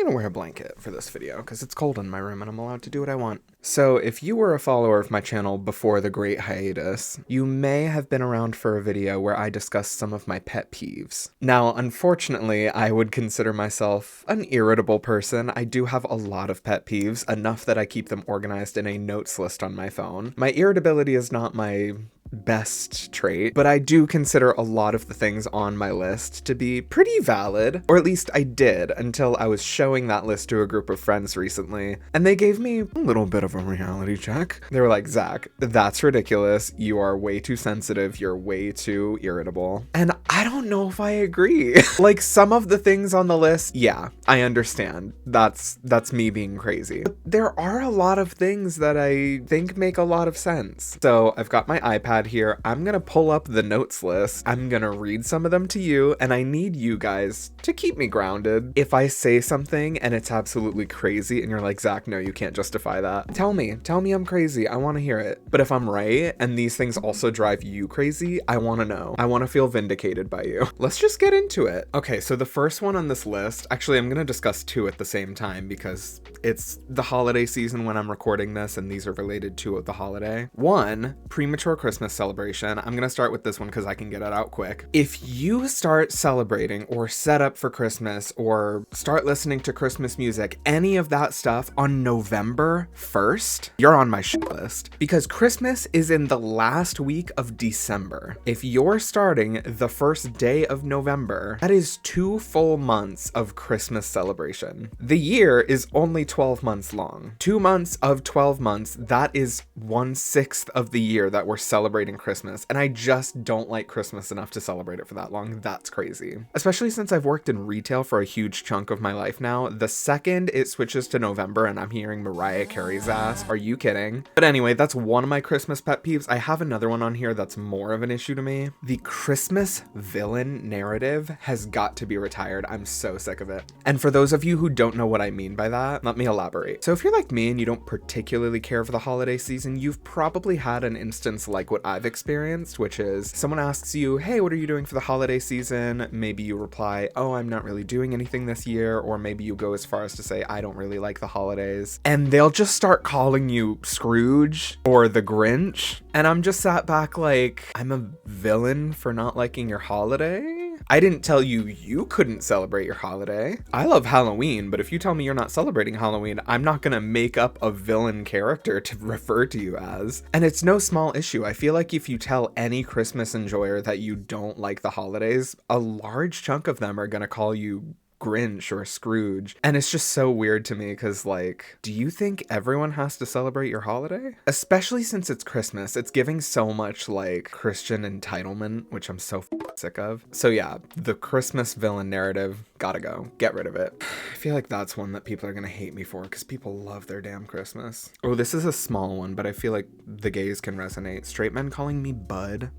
I'm gonna wear a blanket for this video because it's cold in my room and I'm allowed to do what I want. So if you were a follower of my channel before the great hiatus, you may have been around for a video where I discussed some of my pet peeves. Now, unfortunately, I would consider myself an irritable person. I do have a lot of pet peeves, enough that I keep them organized in a notes list on my phone. My irritability is not my best trait, but I do consider a lot of the things on my list to be pretty valid, or at least I did until I was showing that list to a group of friends recently, and they gave me a little bit of a reality check. They were like, Zach, that's ridiculous. You are way too sensitive. You're way too irritable. And I don't know if I agree. Like some of the things on the list, yeah, I understand. That's me being crazy. But there are a lot of things that I think make a lot of sense. So I've got my iPad here. I'm gonna pull up the notes list. I'm gonna read some of them to you, and I need you guys to keep me grounded. If I say something and it's absolutely crazy and you're like, Zach, no, you can't justify that, tell me I'm crazy. I want to hear it. But if I'm right and these things also drive you crazy, I want to know. I want to feel vindicated by you. Let's just get into it. Okay, so the first one on this list, actually I'm gonna discuss two at the same time because it's the holiday season when I'm recording this and these are related to the holiday. One, premature Christmas celebration. I'm gonna start with this one because I can get it out quick. If you start celebrating or set up for Christmas or start listening to Christmas music, any of that stuff on November 1st, you're on my shit list because Christmas is in the last week of December. If you're starting the first day of November, that is 2 full months of Christmas celebration. The year is only 12 months long. 2 months of 12 months, that is 1/6 of the year that we're celebrating Christmas, and I just don't like Christmas enough to celebrate it for that long. That's crazy. Especially since I've worked in retail for a huge chunk of my life now. The second it switches to November and I'm hearing Mariah Carey's ass, are you kidding? But anyway, that's one of my Christmas pet peeves. I have another one on here that's more of an issue to me. The Christmas villain narrative has got to be retired. I'm so sick of it. And for those of you who don't know what I mean by that, let me elaborate. So if you're like me and you don't particularly care for the holiday season, you've probably had an instance like what I've experienced, which is someone asks you, hey, what are you doing for the holiday season? Maybe you reply, oh, I'm not really doing anything this year. Or maybe you go as far as to say, I don't really like the holidays. And they'll just start calling you Scrooge or the Grinch. And I'm just sat back like, I'm a villain for not liking your holiday? I didn't tell you you couldn't celebrate your holiday. I love Halloween, but if you tell me you're not celebrating Halloween, I'm not gonna make up a villain character to refer to you as. And it's no small issue. I feel like if you tell any Christmas enjoyer that you don't like the holidays, a large chunk of them are gonna call you Grinch or Scrooge. And it's just so weird to me because, like, do you think everyone has to celebrate your holiday? Especially since it's Christmas. It's giving so much, like, Christian entitlement, which I'm so sick of. So yeah, the Christmas villain narrative, gotta go. Get rid of it. I feel like that's one that people are gonna hate me for because people love their damn Christmas. Oh, this is a small one, but I feel like the gays can resonate. Straight men calling me bud.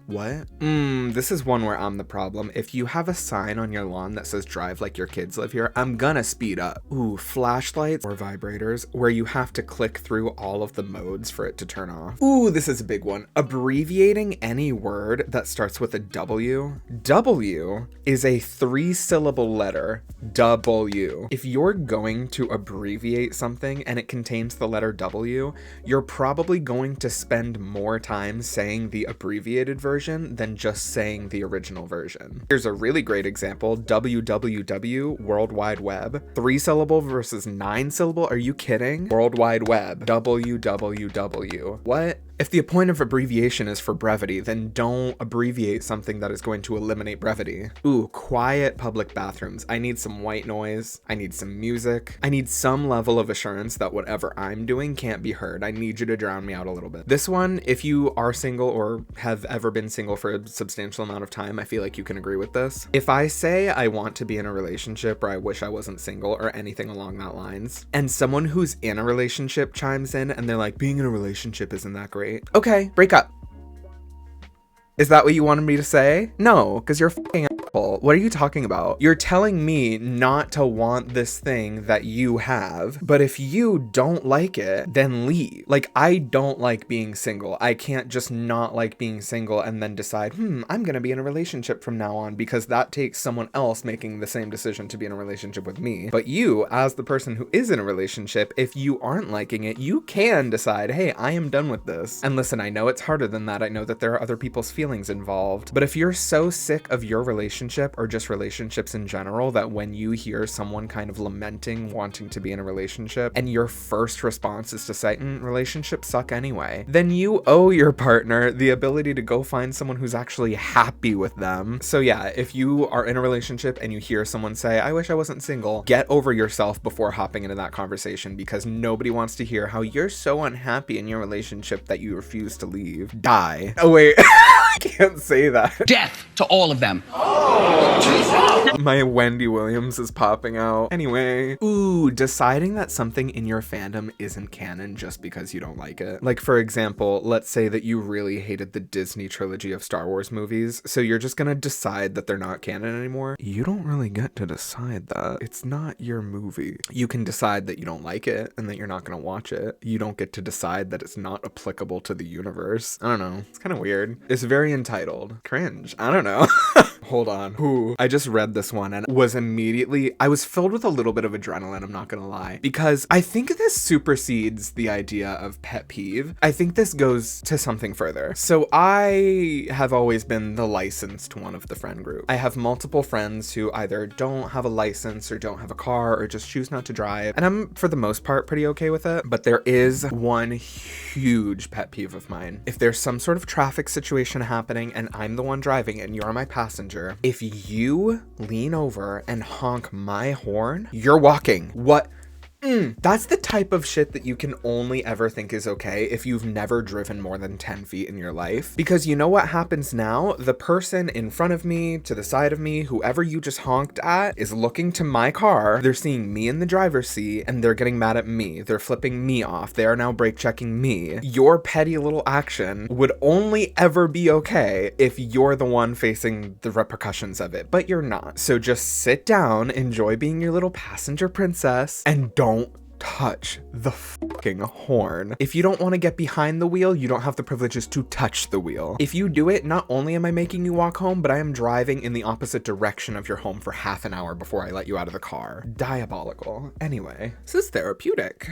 What? This is one where I'm the problem. If you have a sign on your lawn that says drive like your kids live here, I'm gonna speed up. Ooh, flashlights or vibrators where you have to click through all of the modes for it to turn off. Ooh, this is a big one. Abbreviating any word that starts with a W. W is a 3-syllable letter. W. If you're going to abbreviate something and it contains the letter W, you're probably going to spend more time saying the abbreviated version than just saying the original version. Here's a really great example. www, World Wide Web. 3-syllable versus 9-syllable. Are you kidding? World Wide Web. www. What? If the point of abbreviation is for brevity, then don't abbreviate something that is going to eliminate brevity. Ooh, quiet public bathrooms. I need some white noise. I need some music. I need some level of assurance that whatever I'm doing can't be heard. I need you to drown me out a little bit. This one, if you are single or have ever been single for a substantial amount of time, I feel like you can agree with this. If I say I want to be in a relationship or I wish I wasn't single or anything along that lines, and someone who's in a relationship chimes in and they're like, being in a relationship isn't that great. Okay, break up. Is that what you wanted me to say? No, because you're a f***ing asshole. What are you talking about? You're telling me not to want this thing that you have, but if you don't like it, then leave. Like, I don't like being single. I can't just not like being single and then decide, I'm gonna be in a relationship from now on, because that takes someone else making the same decision to be in a relationship with me. But you, as the person who is in a relationship, if you aren't liking it, you can decide, hey, I am done with this. And listen, I know it's harder than that. I know that there are other people's feelings involved, but if you're so sick of your relationship or just relationships in general that when you hear someone kind of lamenting wanting to be in a relationship and your first response is to say, relationships suck anyway, then you owe your partner the ability to go find someone who's actually happy with them. So yeah, if you are in a relationship and you hear someone say, I wish I wasn't single, get over yourself before hopping into that conversation, because nobody wants to hear how you're so unhappy in your relationship that you refuse to leave. Die. Oh wait, I can't say that. Death to all of them. My Wendy Williams is popping out. Anyway, deciding that something in your fandom isn't canon just because you don't like it. Like, for example, let's say that you really hated the Disney trilogy of Star Wars movies, so you're just gonna decide that they're not canon anymore. You don't really get to decide that. It's not your movie. You can decide that you don't like it and that you're not gonna watch it. You don't get to decide that it's not applicable to the universe. I don't know. It's kind of weird. It's very entitled. Cringe. I don't know. Hold on. I just read this one and I was filled with a little bit of adrenaline, I'm not gonna lie, because I think this supersedes the idea of pet peeve. I think this goes to something further. So I have always been the licensed one of the friend group. I have multiple friends who either don't have a license or don't have a car or just choose not to drive, and I'm for the most part pretty okay with it. But there is one huge pet peeve of mine. If there's some sort of traffic situation happening and I'm the one driving and you're my passenger, if you lean over and honk my horn, you're walking. What? That's the type of shit that you can only ever think is okay if you've never driven more than 10 feet in your life. Because you know what happens now? The person in front of me, to the side of me, whoever you just honked at, is looking to my car. They're seeing me in the driver's seat and they're getting mad at me. They're flipping me off. They are now brake checking me. Your petty little action would only ever be okay if you're the one facing the repercussions of it, but you're not. So just sit down, enjoy being your little passenger princess, and don't touch the fucking horn. If you don't want to get behind the wheel, you don't have the privileges to touch the wheel. If you do it, not only am I making you walk home, but I am driving in the opposite direction of your home for half an hour before I let you out of the car. Diabolical. Anyway, this is therapeutic.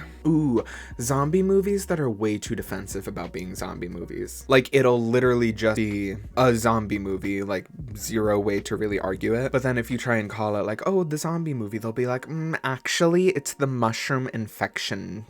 Zombie movies that are way too defensive about being zombie movies. Like, it'll literally just be a zombie movie, like zero way to really argue it. But then if you try and call it like, oh, the zombie movie, they'll be like, actually, it's the mushroom infection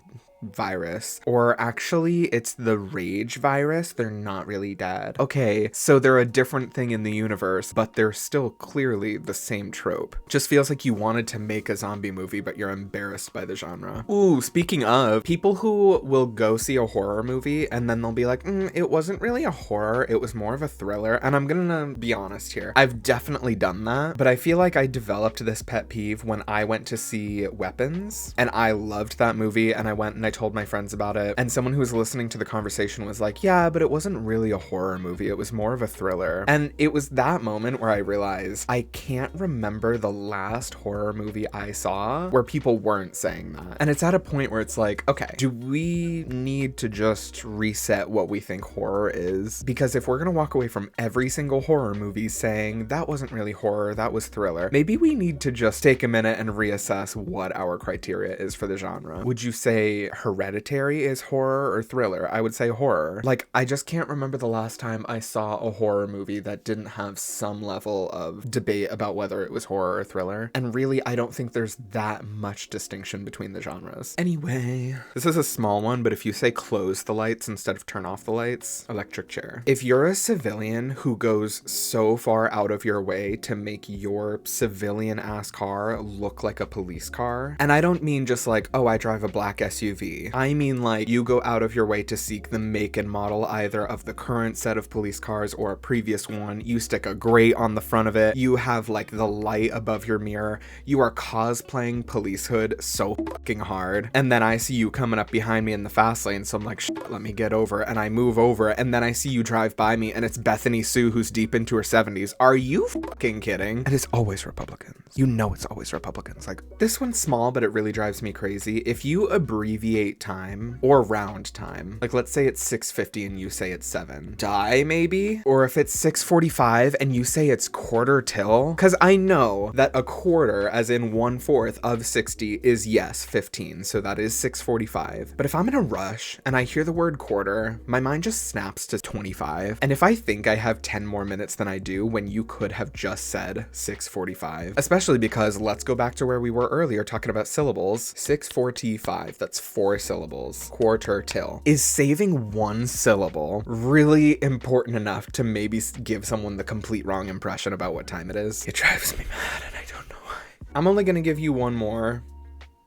virus, or actually it's the rage virus, they're not really dead. Okay, so they're a different thing in the universe, but they're still clearly the same trope. Just feels like you wanted to make a zombie movie, but you're embarrassed by the genre. Speaking of, people who will go see a horror movie and then they'll be like, it wasn't really a horror, it was more of a thriller. And I'm gonna be honest here, I've definitely done that, but I feel like I developed this pet peeve when I went to see Weapons, and I loved that movie, and I went and I told my friends about it, and someone who was listening to the conversation was like, yeah, but it wasn't really a horror movie, it was more of a thriller. And it was that moment where I realized I can't remember the last horror movie I saw where people weren't saying that. And it's at a point where it's like, okay, do we need to just reset what we think horror is? Because if we're gonna walk away from every single horror movie saying that wasn't really horror, that was thriller, maybe we need to just take a minute and reassess what our criteria is for the genre. Would you say Hereditary is horror or thriller? I would say horror. Like, I just can't remember the last time I saw a horror movie that didn't have some level of debate about whether it was horror or thriller. And really, I don't think there's that much distinction between the genres. Anyway, this is a small one, but if you say close the lights instead of turn off the lights, electric chair. If you're a civilian who goes so far out of your way to make your civilian ass car look like a police car, and I don't mean just like, oh, I drive a black SUV. quality. I mean, like, you go out of your way to seek the make and model either of the current set of police cars or a previous one. You stick a grate on the front of it. You have like the light above your mirror. You are cosplaying police hood so fucking hard. And then I see you coming up behind me in the fast lane, so I'm like, shit, let me get over. And I move over, and then I see you drive by me, and it's Bethany Sue who's deep into her 70s. Are you fucking kidding? And it's always Republicans. You know it's always Republicans. Like, this one's small, but it really drives me crazy. If you abbreviate time or round time, like let's say it's 6:50 and you say it's 7, die maybe? Or if it's 6:45 and you say it's quarter till, because I know that a quarter, as in 1/4 of 60, is yes 15, so that is 6:45. But if I'm in a rush and I hear the word quarter, my mind just snaps to 25. And if I think I have 10 more minutes than I do when you could have just said 6:45, especially because let's go back to where we were earlier talking about syllables. 6:45, that's 4 syllables. Quarter till. Is saving one syllable really important enough to maybe give someone the complete wrong impression about what time it is? It drives me mad, and I don't know why. I'm only gonna give you one more,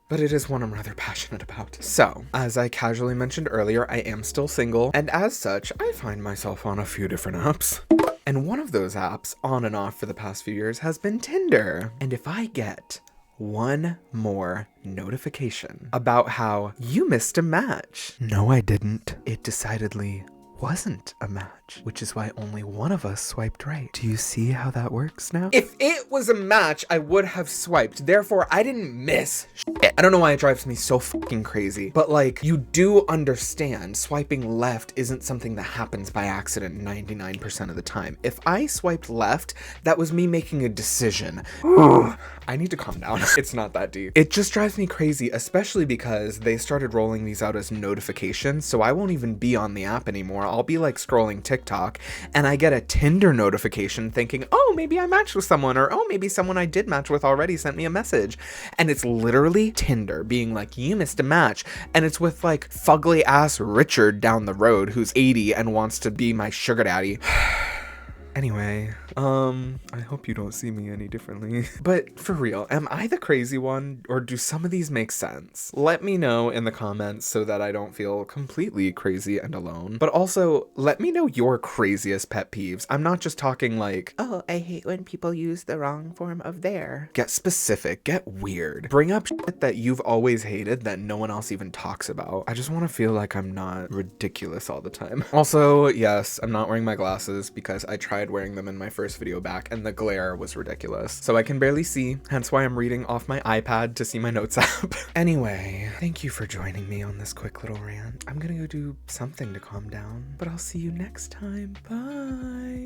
but it is one I'm rather passionate about. So, as I casually mentioned earlier, I am still single, and as such, I find myself on a few different apps. And one of those apps, on and off for the past few years, has been Tinder. And if I get one more notification about how you missed a match. No, I didn't. It decidedly wasn't a match, which is why only one of us swiped right. Do you see how that works now? If it was a match, I would have swiped. Therefore, I didn't miss shit. I don't know why it drives me so fucking crazy, but like, you do understand swiping left isn't something that happens by accident 99% of the time. If I swiped left, that was me making a decision. I need to calm down. It's not that deep. It just drives me crazy, especially because they started rolling these out as notifications, so I won't even be on the app anymore. I'll be like scrolling TikTok and I get a Tinder notification thinking, oh, maybe I matched with someone, or oh, maybe someone I did match with already sent me a message. And it's literally Tinder being like, you missed a match. And it's with like fugly ass Richard down the road who's 80 and wants to be my sugar daddy. Anyway, I hope you don't see me any differently. But for real, am I the crazy one, or do some of these make sense? Let me know in the comments so that I don't feel completely crazy and alone. But also, let me know your craziest pet peeves. I'm not just talking like, oh, I hate when people use the wrong form of there. Get specific, get weird. Bring up shit that you've always hated that no one else even talks about. I just want to feel like I'm not ridiculous all the time. Also, yes, I'm not wearing my glasses because I tried wearing them in my first video back and the glare was ridiculous. So I can barely see, hence why I'm reading off my iPad to see my notes app. Anyway, thank you for joining me on this quick little rant. I'm gonna go do something to calm down, but I'll see you next time. Bye.